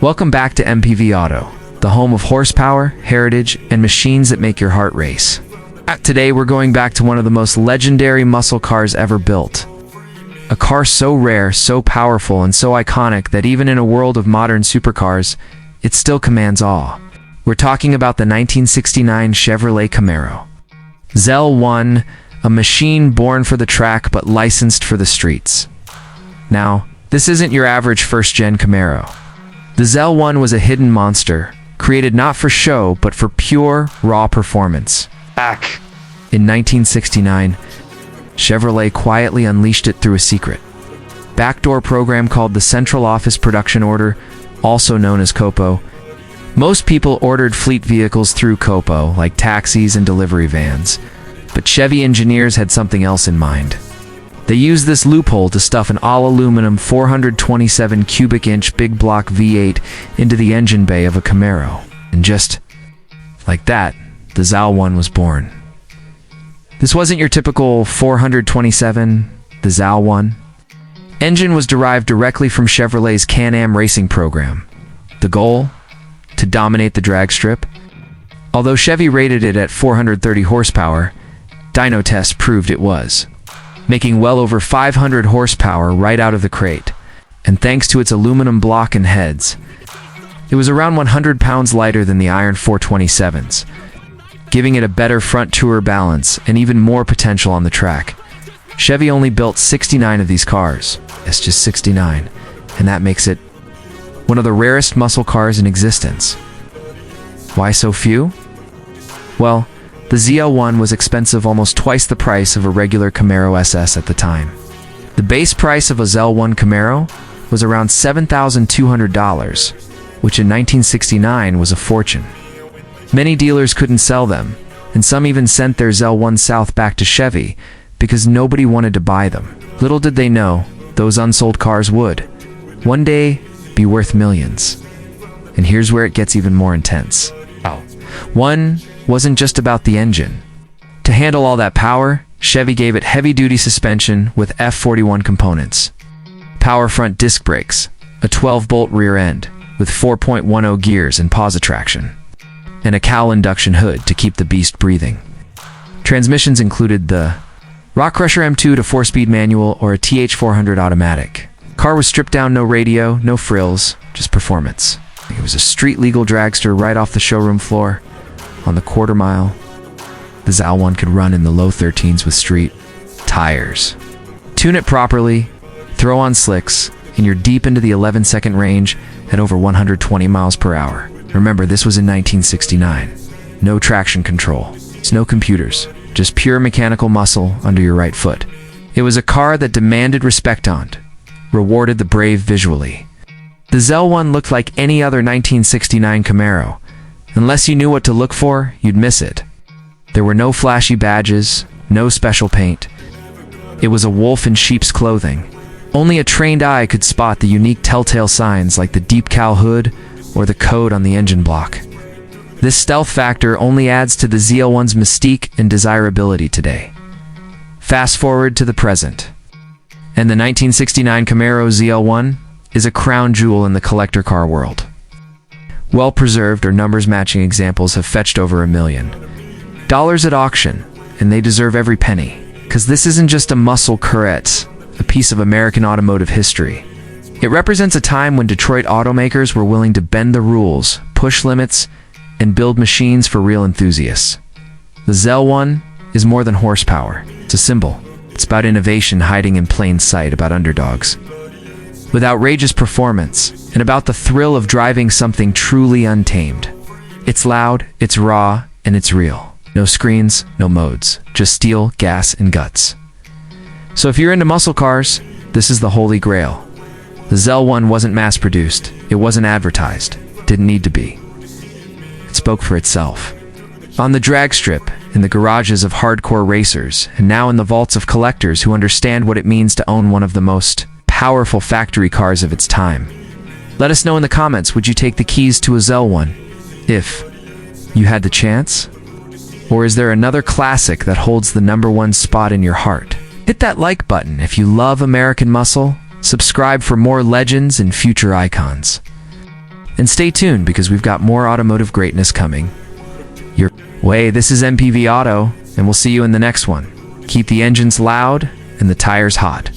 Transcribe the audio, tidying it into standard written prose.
Welcome back to MPV Auto, the home of horsepower, heritage, and machines that make your heart race. Today we're going back to one of the most legendary muscle cars ever built. A car so rare, so powerful, and so iconic that even in a world of modern supercars, it still commands awe. We're talking about the 1969 Chevrolet Camaro. ZL1, a machine born for the track but licensed for the streets. Now, this isn't your average first-gen Camaro. The ZL1 was a hidden monster, created not for show but for pure, raw performance. In 1969, Chevrolet quietly unleashed it through a secret backdoor program called the Central Office Production Order, also known as COPO. Most people ordered fleet vehicles through COPO, like taxis and delivery vans, but Chevy engineers had something else in mind. They used this loophole to stuff an all-aluminum 427 cubic inch big block V8 into the engine bay of a Camaro. And just like that, the ZL1 was born. This wasn't your typical 427, the ZL1. Engine was derived directly from Chevrolet's Can-Am racing program. The goal? To dominate the drag strip. Although Chevy rated it at 430 horsepower, dyno tests proved it was, making well over 500 horsepower right out of the crate. And thanks to its aluminum block and heads, it was around 100 pounds lighter than the iron 427s, giving it a better front tour balance and even more potential on the track. Chevy only built 69 of these cars. It's just 69, and that makes it one of the rarest muscle cars in existence. Why so few? Well, the ZL1 was expensive, almost twice the price of a regular Camaro SS at the time. The base price of a ZL1 Camaro was around $7,200, which in 1969 was a fortune. Many dealers couldn't sell them, and some even sent their ZL1 south back to Chevy because nobody wanted to buy them. Little did they know, those unsold cars would one day be worth millions. And here's where it gets even more intense. One wasn't just about the engine. To handle all that power, Chevy gave it heavy-duty suspension with F41 components, power front disc brakes, a 12-bolt rear end with 4.10 gears and pause traction, and a cowl induction hood to keep the beast breathing. Transmissions included the Rock Crusher M2 to 4-speed manual or a TH400 automatic. Car was stripped down, no radio, no frills, just performance. It was a street-legal dragster right off the showroom floor. On the quarter mile, the ZL1 could run in the low 13s with street tires. Tune it properly, throw on slicks, and you're deep into the 11-second range at over 120 miles per hour. Remember, this was in 1969. No traction control. It's no computers, just pure mechanical muscle under your right foot. It was a car that demanded respect and rewarded the brave visually. The ZL1 looked like any other 1969 Camaro. Unless you knew what to look for, you'd miss it. There were no flashy badges, no special paint. It was a wolf in sheep's clothing. Only a trained eye could spot the unique telltale signs like the deep cowl hood or the code on the engine block. This stealth factor only adds to the ZL1's mystique and desirability today. Fast forward to the present, and the 1969 Camaro ZL1 is a crown jewel in the collector car world. Well-preserved or numbers-matching examples have fetched over $1 million at auction, and they deserve every penny, because this isn't just a muscle carette, a piece of American automotive history. It represents a time when Detroit automakers were willing to bend the rules, push limits, and build machines for real enthusiasts. The ZL1 is more than horsepower. It's a symbol. It's about innovation hiding in plain sight, about underdogs, with outrageous performance, and about the thrill of driving something truly untamed. It's loud, it's raw, and it's real. No screens, no modes, just steel, gas, and guts. So if you're into muscle cars, this is the holy grail. The ZL1 wasn't mass-produced, it wasn't advertised, didn't need to be. It spoke for itself. On the drag strip, in the garages of hardcore racers, and now in the vaults of collectors who understand what it means to own one of the most powerful factory cars of its time. Let us know in the comments, would you take the keys to a ZL1 if you had the chance? Or is there another classic that holds the #1 spot in your heart? Hit that like button if you love American muscle. Subscribe for more legends and future icons. And stay tuned because we've got more automotive greatness coming your way. This is MPV Auto, and we'll see you in the next one. Keep the engines loud and the tires hot.